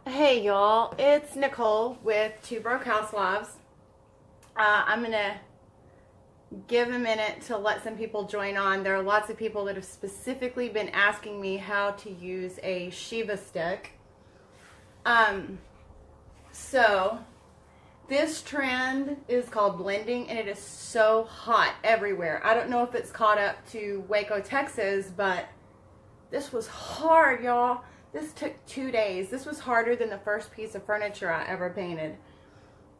Hey y'all, it's Nicole with Two Broke Housewives. I'm going to give a minute to let some people join on. There are lots of people that have specifically been asking me how to use a Shiva Stick. So this trend is called blending, and it is so hot everywhere. I don't know if it's caught up to Waco, Texas, but this was hard, y'all. This took 2 days. This was harder than the first piece of furniture I ever painted.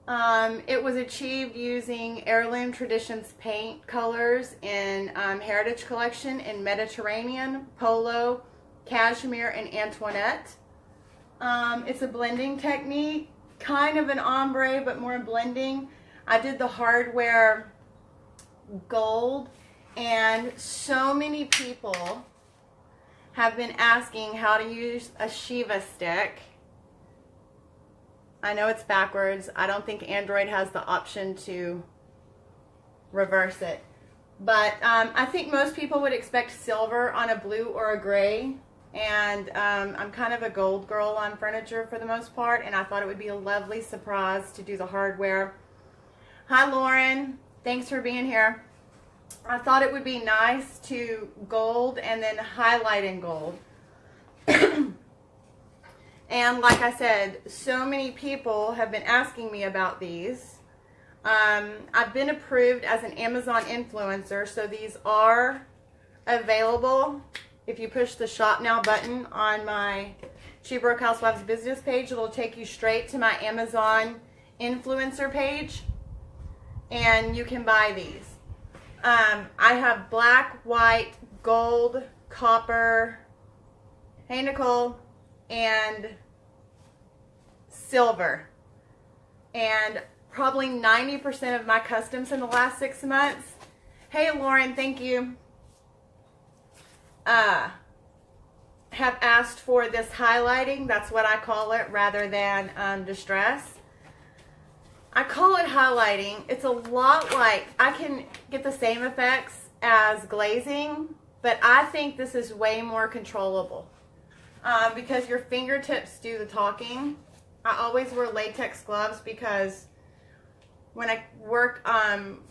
It was achieved using Heirloom Traditions paint colors in Heritage Collection in Mediterranean, Polo, Cashmere, and Antoinette. It's a blending technique, kind of an ombre, but more blending. I did the hardware gold, and so many people have been asking how to use a Shiva Stick. I know it's backwards. I don't think Android has the option to reverse it. But I think most people would expect silver on a blue or a gray. And I'm kind of a gold girl on furniture for the most part. And I thought it would be a lovely surprise to do the hardware. Hi, Lauren. Thanks for being here. I thought it would be nice to gold and then highlight in gold. And like I said, so many people have been asking me about these. I've been approved as an Amazon influencer, so these are available. If you push the shop now button on my Two Broke Housewives business page, it'll take you straight to my Amazon influencer page, and you can buy these. I have black, white, gold, copper, hey Nicole, and silver. And probably 90% of my customs in the last 6 months, hey Lauren, thank you, have asked for this highlighting. That's what I call it, rather than distress. I call it highlighting. It's a lot like, I can get the same effects as glazing, but I think this is way more controllable because your fingertips do the talking. I always wear latex gloves because when I work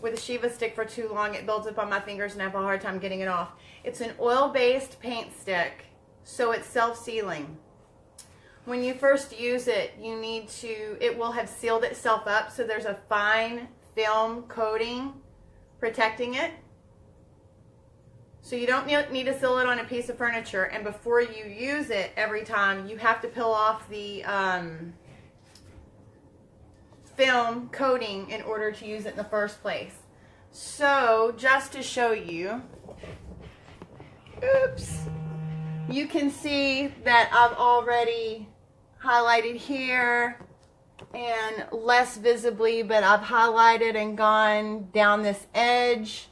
with a Shiva stick for too long, it builds up on my fingers and I have a hard time getting it off. It's an oil-based paint stick, so it's self-sealing. When you first use it, it will have sealed itself up, so there's a fine film coating protecting it. So you don't need to seal it on a piece of furniture, and before you use it every time, you have to peel off the film coating in order to use it in the first place. So just to show you, oops, you can see that I've already highlighted here and less visibly, but I've highlighted and gone down this edge,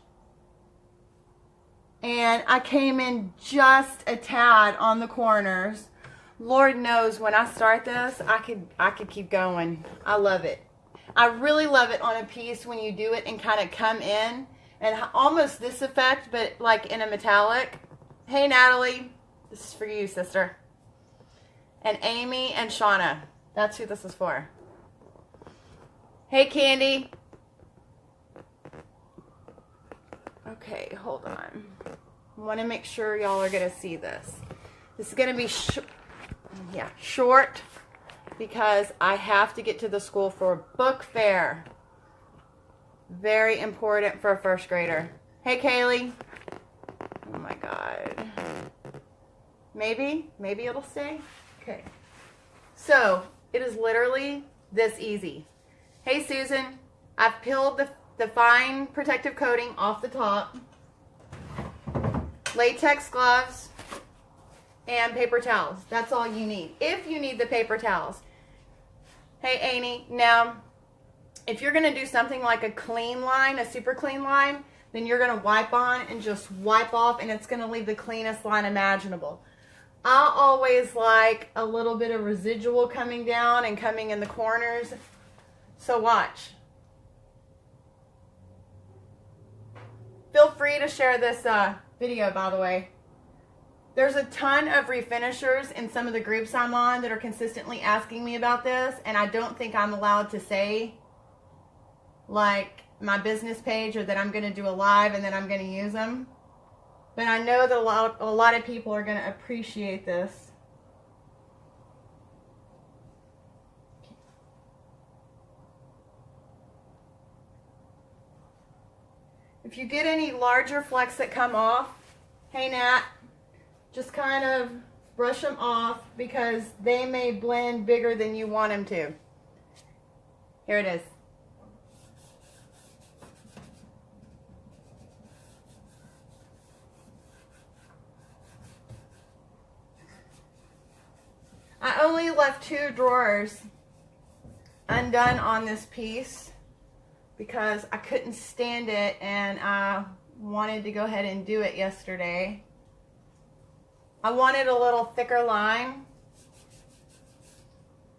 and I came in just a tad on the corners. Lord knows when I start this, I could keep going. I love it. I really love it on a piece when you do it and kind of come in and almost this effect, but like in a metallic. Hey Natalie, this is for you, sister. And Amy and Shauna. That's who this is for. Hey, Candy. Okay, hold on. I want to make sure y'all are going to see this. This is going to be short because I have to get to the school for book fair. Very important for a first grader. Hey, Kaylee. Oh, my God. Maybe it'll stay. Okay, so it is literally this easy. Hey Susan, I've peeled the fine protective coating off the top, latex gloves, and paper towels. That's all you need, if you need the paper towels. Hey Amy, now if you're going to do something like a clean line, a super clean line, then you're going to wipe on and just wipe off, and it's going to leave the cleanest line imaginable. I always like a little bit of residual coming down and coming in the corners. So watch. Feel free to share this video, by the way. There's a ton of refinishers in some of the groups I'm on that are consistently asking me about this, and I don't think I'm allowed to say like my business page or that I'm going to do a live and then I'm going to use them. But I know that a lot of people are going to appreciate this. If you get any larger flecks that come off, hey Nat, just kind of brush them off because they may blend bigger than you want them to. Here it is. I only left 2 drawers undone on this piece because I couldn't stand it and I wanted to go ahead and do it yesterday. I wanted a little thicker line.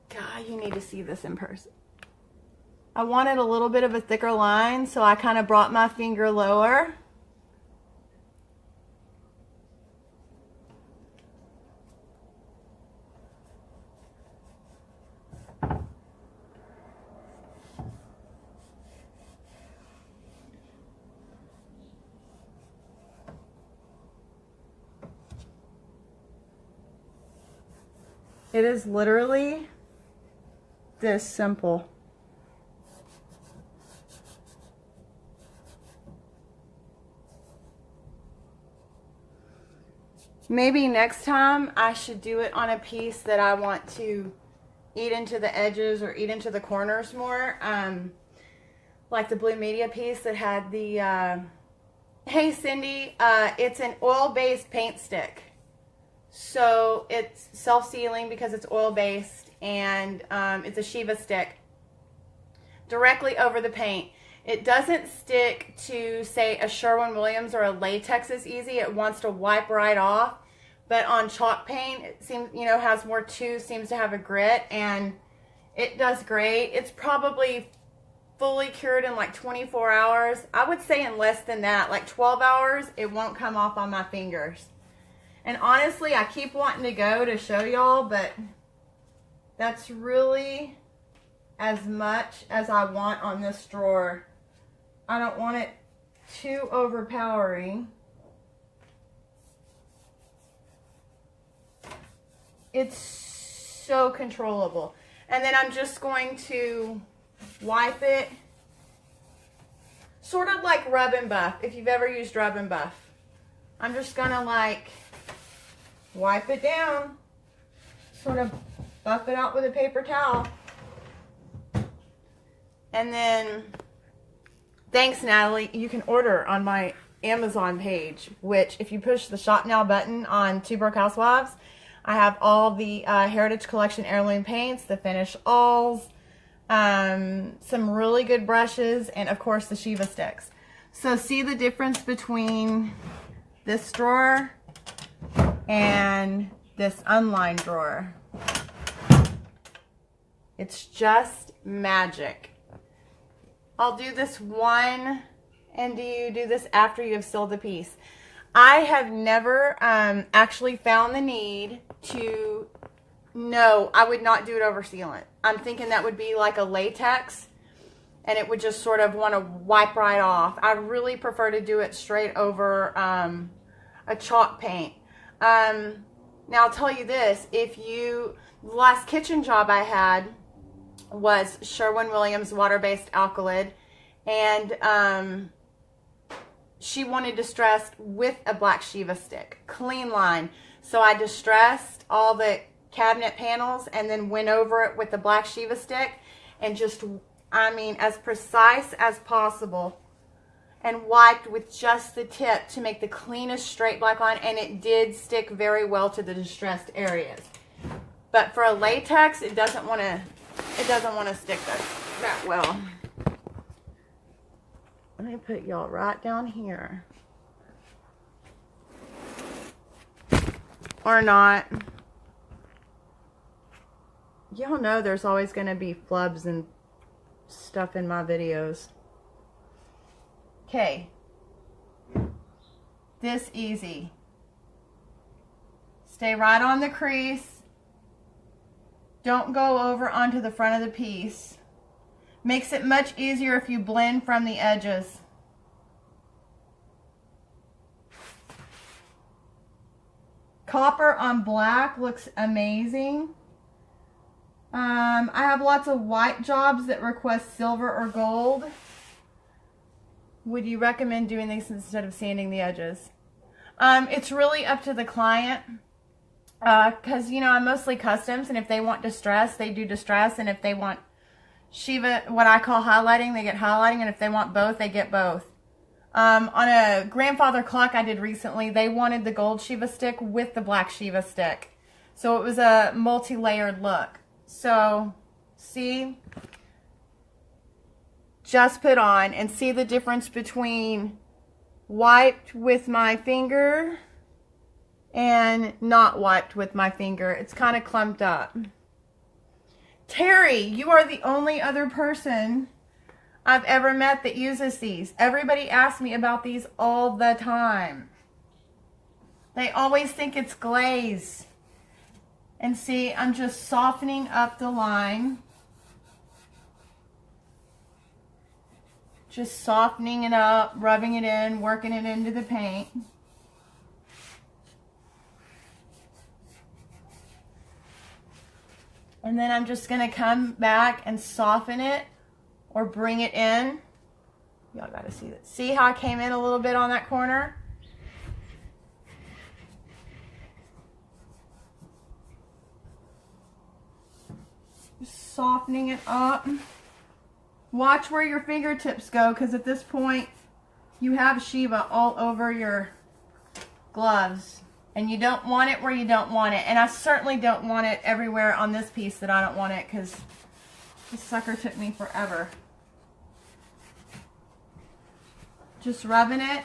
God, you need to see this in person. I wanted a little bit of a thicker line, so I kind of brought my finger lower. It is literally this simple. Maybe next time I should do it on a piece that I want to eat into the edges or eat into the corners more. Like the Blue Media piece that had the, hey Cindy, it's an oil-based paint stick. So it's self-sealing because it's oil-based, and it's a Shiva Stick directly over the paint. It doesn't stick to, say, a Sherwin-Williams or a latex as easy. It wants to wipe right off. But on chalk paint, it seems, you know, has more to, seems to have a grit, and it does great. It's probably fully cured in like 24 hours. I would say in less than that, like 12 hours, it won't come off on my fingers. And honestly, I keep wanting to go to show y'all, but that's really as much as I want on this drawer. I don't want it too overpowering. It's so controllable. And then I'm just going to wipe it, sort of like Rub and Buff, if you've ever used Rub and Buff. I'm just gonna like wipe it down, sort of buff it out with a paper towel. And then, thanks Natalie, you can order on my Amazon page, which if you push the shop now button on Two Broke Housewives, I have all the Heritage Collection heirloom paints, the finish alls, some really good brushes, and of course the Shiva sticks. So see the difference between this drawer and this unlined drawer. It's just magic. I'll do this one, and do you do this after you have sealed the piece? I have never actually found the need to, no, I would not do it over sealant. I'm thinking that would be like a latex, and it would just sort of want to wipe right off. I really prefer to do it straight over a chalk paint. Now I'll tell you this, the last kitchen job I had was Sherwin-Williams water-based alkylid, and she wanted distressed with a black Shiva stick, clean line. So I distressed all the cabinet panels and then went over it with the black Shiva stick and just, I mean, as precise as possible, and wiped with just the tip to make the cleanest straight black line, and it did stick very well to the distressed areas. But for a latex, it doesn't want to stick that well. Let me put y'all right down here. Or not. Y'all know there's always going to be flubs and stuff in my videos. Okay. This easy. Stay right on the crease. Don't go over onto the front of the piece. Makes it much easier if you blend from the edges. Copper on black looks amazing. I have lots of white jobs that request silver or gold. Would you recommend doing these instead of sanding the edges? It's really up to the client. Because, you know, I'm mostly customs, and if they want distress, they do distress, and if they want Shiva, what I call highlighting, they get highlighting, and if they want both, they get both. On a grandfather clock I did recently, they wanted the gold Shiva stick with the black Shiva stick. So it was a multi-layered look. So, see? Just put on and see the difference between wiped with my finger and not wiped with my finger. It's kind of clumped up. Terry, you are the only other person I've ever met that uses these. Everybody asks me about these all the time. They always think it's glaze. And see, I'm just softening up the line. Just softening it up, rubbing it in, working it into the paint. And then I'm just going to come back and soften it or bring it in. Y'all got to see that. See how I came in a little bit on that corner? Just softening it up. Watch where your fingertips go, because at this point you have Shiva all over your gloves. And you don't want it where you don't want it. And I certainly don't want it everywhere on this piece that I don't want it, because this sucker took me forever. Just rubbing it,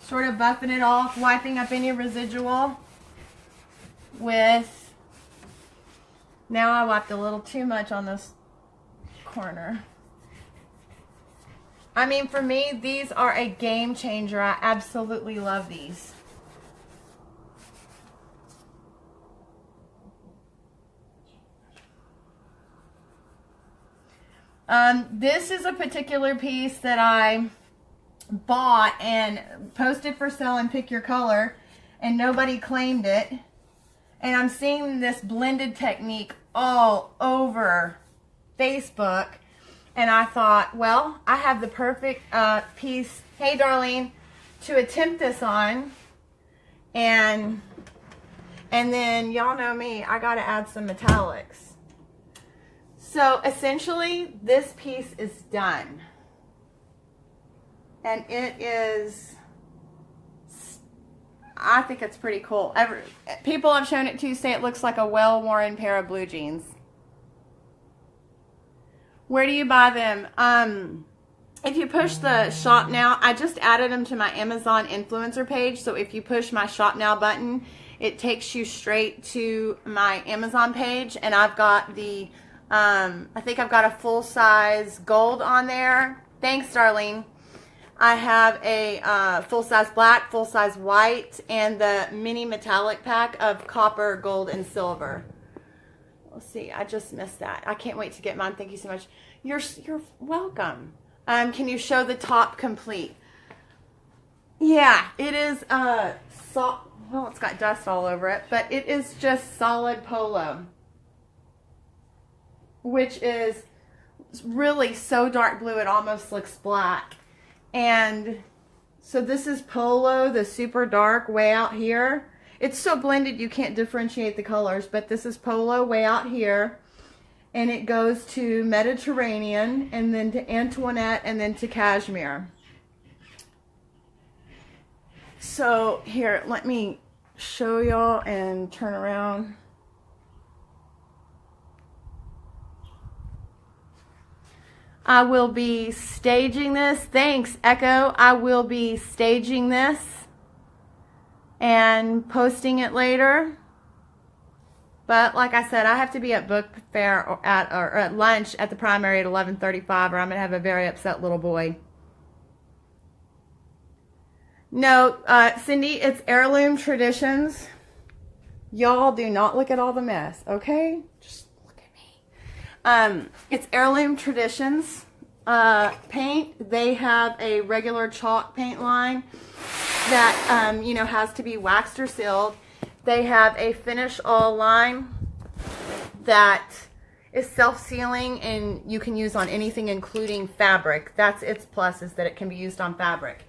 sort of buffing it off, wiping up any residual with, now I wiped a little too much on this corner. I mean, for me, these are a game changer. I absolutely love these. This is a particular piece that I bought and posted for sale and pick your color, and nobody claimed it. And I'm seeing this blended technique all over Facebook, and I thought, well, I have the perfect piece, hey Darlene, to attempt this on. And then y'all know me, I got to add some metallics. So essentially, this piece is done. And it is, I think it's pretty cool. People I've shown it to say it looks like a well-worn pair of blue jeans. Where do you buy them? If you push the shop now, I just added them to my Amazon influencer page. So if you push my shop now button, it takes you straight to my Amazon page. And I've got the, I think I've got a full-size gold on there. Thanks, Darlene. I have a full-size black, full-size white, and the mini metallic pack of copper, gold, and silver. Let's see, I just missed that. I can't wait to get mine. Thank you so much. You're welcome. Can you show the top complete? Yeah, it is well, it's got dust all over it, but it is just solid polo, which is really so dark blue it almost looks black. And so this is polo, the super dark way out here. It's so blended you can't differentiate the colors, but this is polo way out here. And it goes to Mediterranean, and then to Antoinette, and then to Cashmere. So here, let me show y'all and turn around. I will be staging this. Thanks, Echo. I will be staging this and posting it later. But like I said, I have to be at book fair or at lunch at the primary at 11:35, or I'm going to have a very upset little boy. No, Cindy, it's Heirloom Traditions. Y'all do not look at all the mess, okay? Just look at me. It's Heirloom Traditions paint. They have a regular chalk paint line that, you know, has to be waxed or sealed. They have a finish all line that is self-sealing and you can use on anything including fabric. That's its plus, is that it can be used on fabric.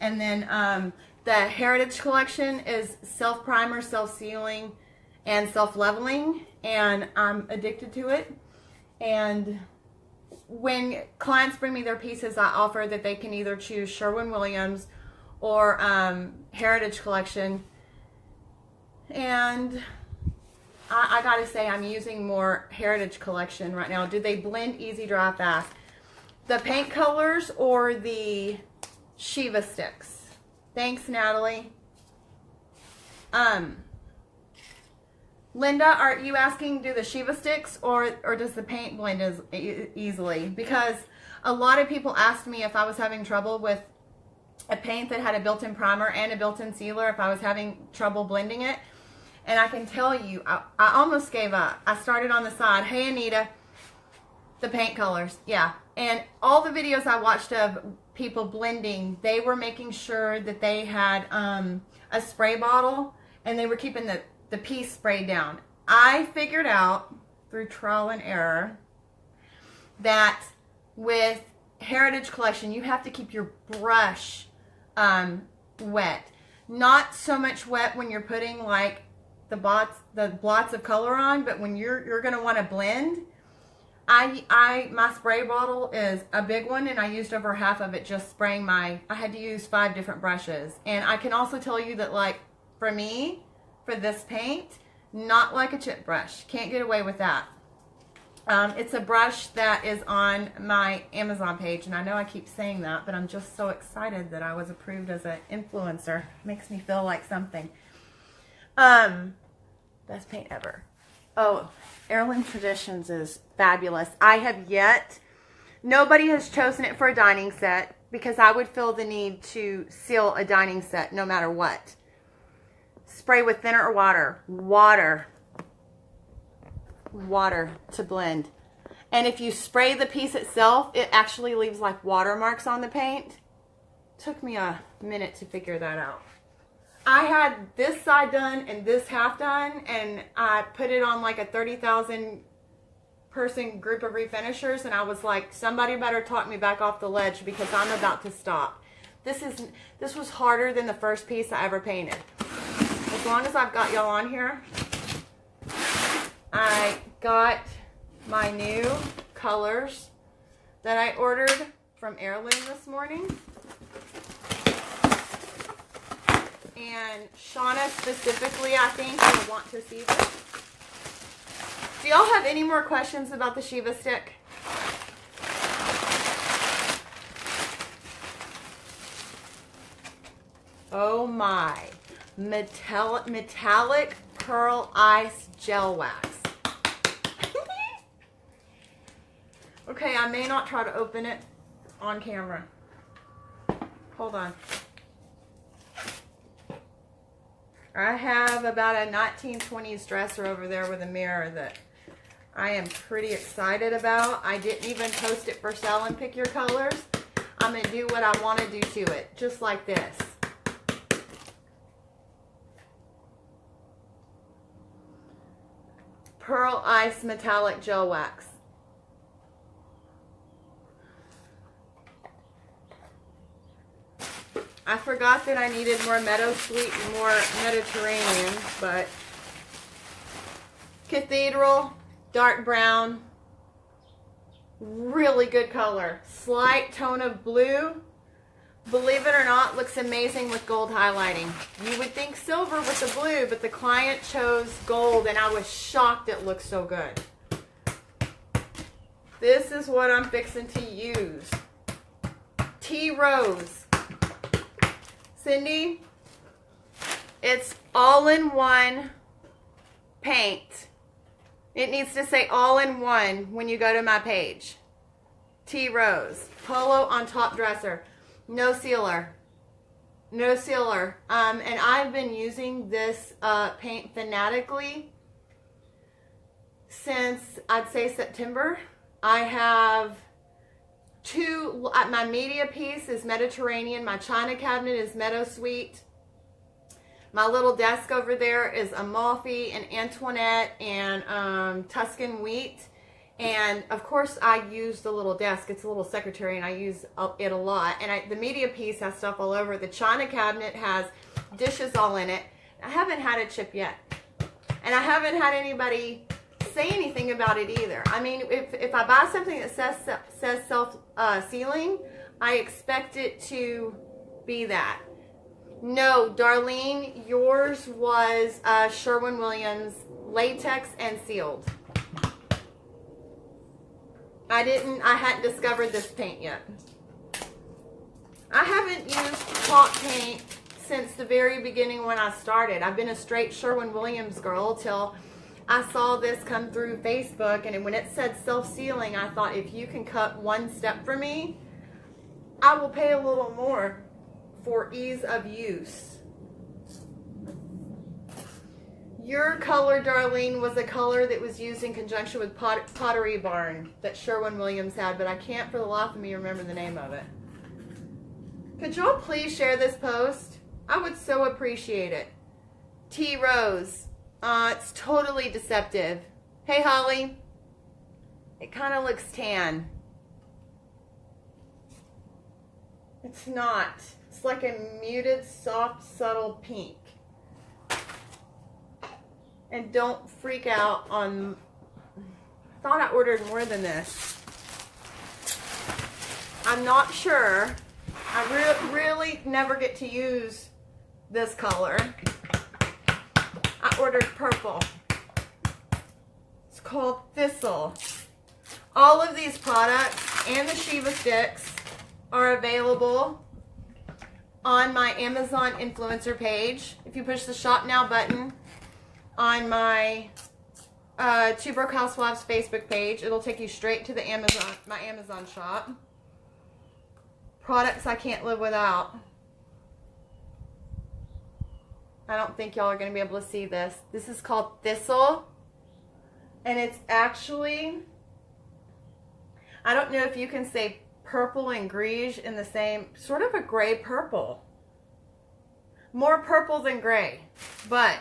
And then the Heritage Collection is self-primer, self-sealing, and self-leveling, and I'm addicted to it. And when clients bring me their pieces, I offer that they can either choose Sherwin-Williams or Heritage Collection. And I gotta say, I'm using more Heritage Collection right now. Do they blend easy, dry, fast? The paint colors or the Shiva Sticks? Thanks, Natalie. Linda, are you asking, do the Shiva Sticks or does the paint blend easily? Because a lot of people asked me if I was having trouble with a paint that had a built-in primer and a built-in sealer, if I was having trouble blending it. And I can tell you, I almost gave up. I started on the side. Hey, Anita, the paint colors. Yeah. And all the videos I watched of people blending, they were making sure that they had a spray bottle and they were keeping the piece sprayed down. I figured out through trial and error that with Heritage Collection, you have to keep your brush wet. Not so much wet when you're putting like the blots of color on, but when you're going to want to blend, my spray bottle is a big one, and I used over half of it just spraying I had to use 5 different brushes. And I can also tell you that, like, for me, for this paint, not like a chip brush. Can't get away with that. It's a brush that is on my Amazon page, and I know I keep saying that, but I'm just so excited that I was approved as an influencer. Makes me feel like something. Best paint ever. Oh, Heirloom Traditions is fabulous. Nobody has chosen it for a dining set because I would feel the need to seal a dining set no matter what. Spray with thinner or water. Water to blend. And if you spray the piece itself, it actually leaves like watermarks on the paint. Took me a minute to figure that out. I had this side done and this half done, and I put it on like a 30,000 person group of refinishers, and I was like, somebody better talk me back off the ledge because I'm about to stop. This was harder than the first piece I ever painted. As long as I've got y'all on here, I got my new colors that I ordered from Heirloom this morning. And Shauna specifically, I think, will want to see this. Do y'all have any more questions about the Shiva Stick? Oh my. Metallic Pearl Ice Gel Wax. Okay, I may not try to open it on camera. Hold on. I have about a 1920s dresser over there with a mirror that I am pretty excited about. I didn't even post it for sale and pick your colors. I'm going to do what I want to do to it, just like this. Pearl Ice Metallic Gel Wax. I forgot that I needed more Meadow Sweet and more Mediterranean, but Cathedral, dark brown, really good color. Slight tone of blue. Believe it or not, looks amazing with gold highlighting. You would think silver with the blue, but the client chose gold, and I was shocked it looked so good. This is what I'm fixing to use. Tea Rose. Cindy, it's all-in-one paint. It needs to say all-in-one when you go to my page. Tea Rose. Polo on top dresser. No sealer. No sealer. And I've been using this paint fanatically since, I'd say, September. I have two, my media piece is Mediterranean, my china cabinet is Meadow Sweet, my little desk over there is Amalfi and Antoinette and Tuscan Wheat. And of course I use the little desk, it's a little secretary, and I use it a lot. And the media piece has stuff all over. The china cabinet has dishes all in it. I haven't had a chip yet. And I haven't had anybody say anything about it either. I mean, if I buy something that says self-sealing, I expect it to be that. No, Darlene, yours was Sherwin-Williams latex and sealed. I hadn't discovered this paint yet. I haven't used chalk paint since the very beginning when I started. I've been a straight Sherwin-Williams girl till I saw this come through Facebook, and when it said self-sealing, I thought, if you can cut one step for me, I will pay a little more for ease of use. Your color, Darlene, was a color that was used in conjunction with Pottery Barn that Sherwin-Williams had, but I can't for the life of me remember the name of it. Could y'all please share this post? I would so appreciate it. T. Rose. It's totally deceptive. Hey, Holly. It kind of looks tan. It's not. It's like a muted, soft, subtle pink. And don't freak out on... I thought I ordered more than this. I'm not sure. I really never get to use this color. I ordered purple. It's called Thistle. All of these products and the Shiva Sticks are available on my Amazon influencer page. If you push the Shop Now button on my Two Broke Housewives Facebook page, it'll take you straight to the my Amazon shop. Products I can't live without. I don't think y'all are going to be able to see this. This is called Thistle. And it's actually, I don't know if you can say purple and greige in the same, sort of a gray purple. More purple than gray. But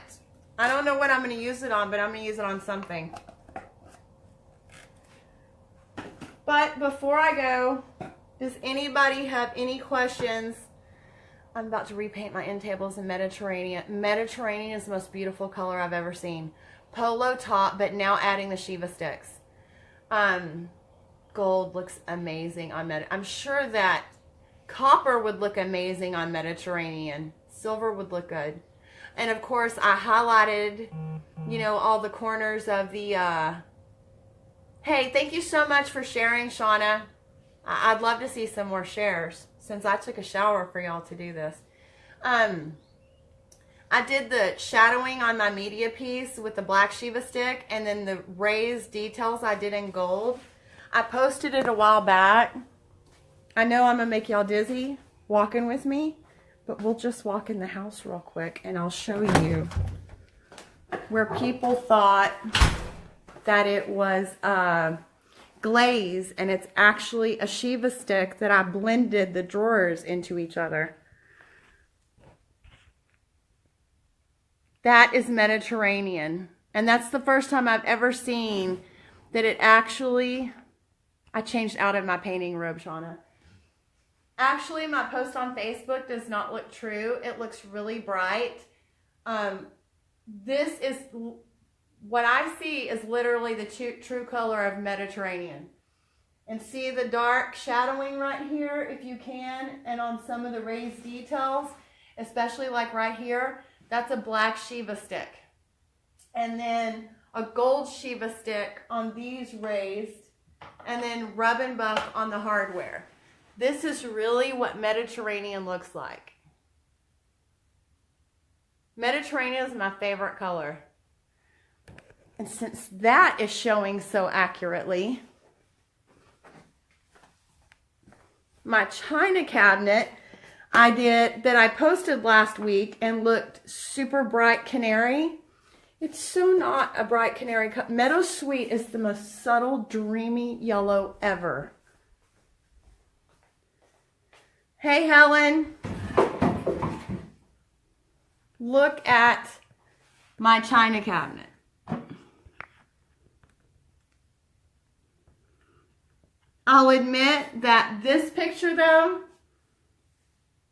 I don't know what I'm going to use it on, but I'm going to use it on something. But before I go, does anybody have any questions? I'm about to repaint my end tables in Mediterranean. Mediterranean is the most beautiful color I've ever seen. Polo top, but now adding the Shiva Sticks. Gold looks amazing on I'm sure that copper would look amazing on Mediterranean. Silver would look good. And of course, I highlighted, you know, all the corners of the, hey, thank you so much for sharing, Shauna. I'd love to see some more shares since I took a shower for y'all to do this. I did the shadowing on my media piece with the black Shiva stick, and then the raised details I did in gold. I posted it a while back. I know I'm going to make y'all dizzy walking with me, but we'll just walk in the house real quick and I'll show you where people thought that it was glaze, and it's actually a Shiva stick that I blended the drawers into each other. That is Mediterranean, and that's the first time I've ever seen that it actually, I changed out of my painting robe, Shauna. Actually, my post on Facebook does not look true. It looks really bright. This is, what I see is literally the true color of Mediterranean. And see the dark shadowing right here, if you can, and on some of the raised details, especially like right here, that's a black Shiva stick. And then a gold Shiva stick on these raised, and then rub and buff on the hardware. This is really what Mediterranean looks like. Mediterranean is my favorite color. And since that is showing so accurately, my china cabinet, that I posted last week and looked super bright canary. It's so not a bright canary. Meadow Sweet is the most subtle, dreamy yellow ever. Hey, Helen. Look at my china cabinet. I'll admit that this picture though,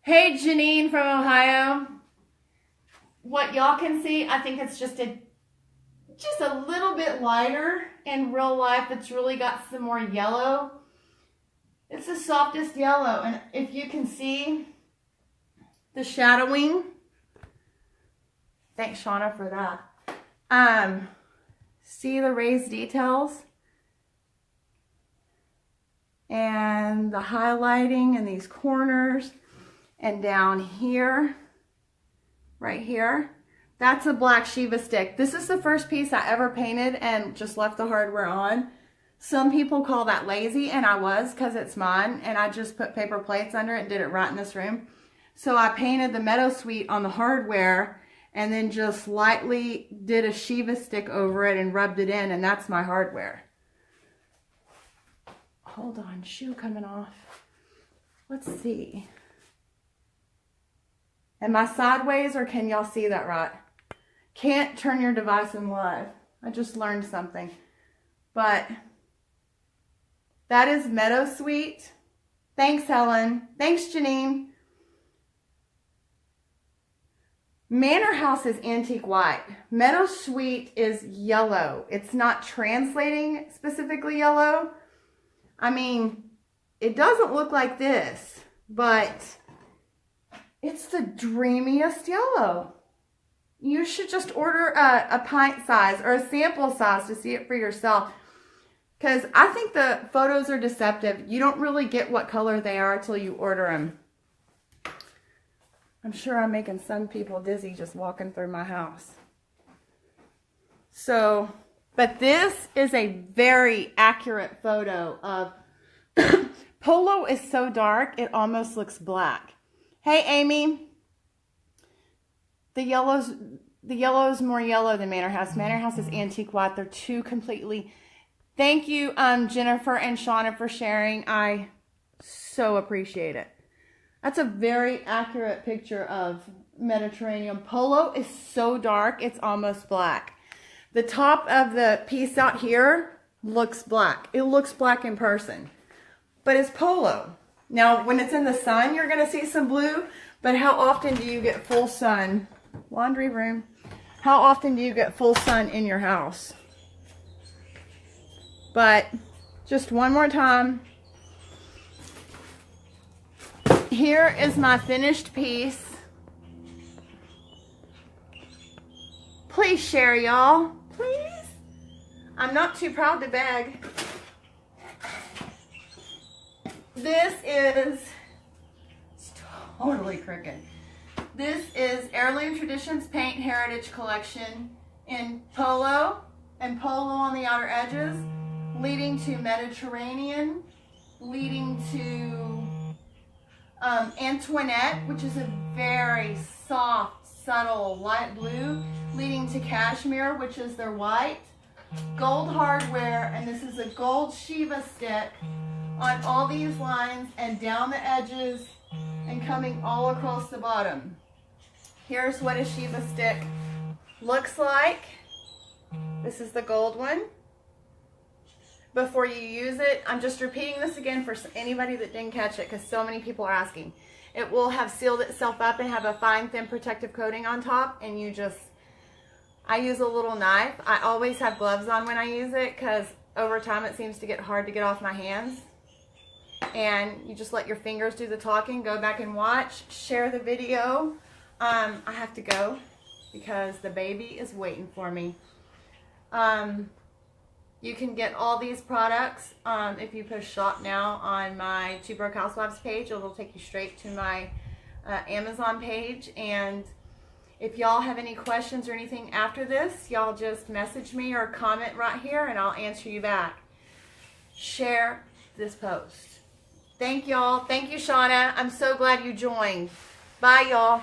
hey Janine from Ohio, what y'all can see, I think it's just a little bit lighter in real life. It's really got some more yellow. It's the softest yellow, and if you can see the shadowing, thanks Shauna for that. See the raised details and the highlighting in these corners and down here, right here. That's a black Shiva stick. This is the first piece I ever painted and just left the hardware on. Some people call that lazy, and I was, because it's mine, and I just put paper plates under it and did it right in this room. So I painted the Meadow Sweet on the hardware and then just lightly did a Shiva stick over it and rubbed it in, and that's my hardware. Hold on, shoe coming off. Let's see. Am I sideways, or can y'all see that right? Can't turn your device in live. I just learned something. But that is Meadow Sweet. Thanks, Helen. Thanks, Janine. Manor House is antique white. Meadow Sweet is yellow. It's not translating specifically yellow. I mean, it doesn't look like this, but it's the dreamiest yellow. You should just order a pint size or a sample size to see it for yourself. Because I think the photos are deceptive. You don't really get what color they are until you order them. I'm sure I'm making some people dizzy just walking through my house. So, but this is a very accurate photo of Polo is so dark, it almost looks black. Hey, Amy. The yellow is more yellow than Manor House. Manor House is antique white. They're two completely... Thank you, Jennifer and Shauna, for sharing. I so appreciate it. That's a very accurate picture of Mediterranean. Polo is so dark, it's almost black. The top of the piece out here looks black. It looks black in person, but it's Polo. Now, when it's in the sun, you're going to see some blue, but how often do you get full sun? Laundry room. How often do you get full sun in your house? But just one more time. Here is my finished piece. Please share, y'all. Please. I'm not too proud to beg. This is... It's totally crooked. This is Heirloom Traditions Paint Heritage Collection in Polo and Polo on the outer edges, leading to Mediterranean, leading to Antoinette, which is a very soft, subtle light blue, leading to Cashmere, which is their white, gold hardware, and this is a gold Shiva stick on all these lines and down the edges and coming all across the bottom. Here's what a Shiva stick looks like. This is the gold one. Before you use it, I'm just repeating this again for anybody that didn't catch it, because so many people are asking. It will have sealed itself up and have a fine, thin protective coating on top, and I use a little knife. I always have gloves on when I use it, because over time it seems to get hard to get off my hands. And you just let your fingers do the talking. Go back and watch. Share the video. I have to go because the baby is waiting for me. You can get all these products if you push shop now on my Two Broke Housewives page. It'll take you straight to my Amazon page. And if y'all have any questions or anything after this, y'all just message me or comment right here and I'll answer you back. Share this post. Thank y'all. Thank you, Shauna. I'm so glad you joined. Bye, y'all.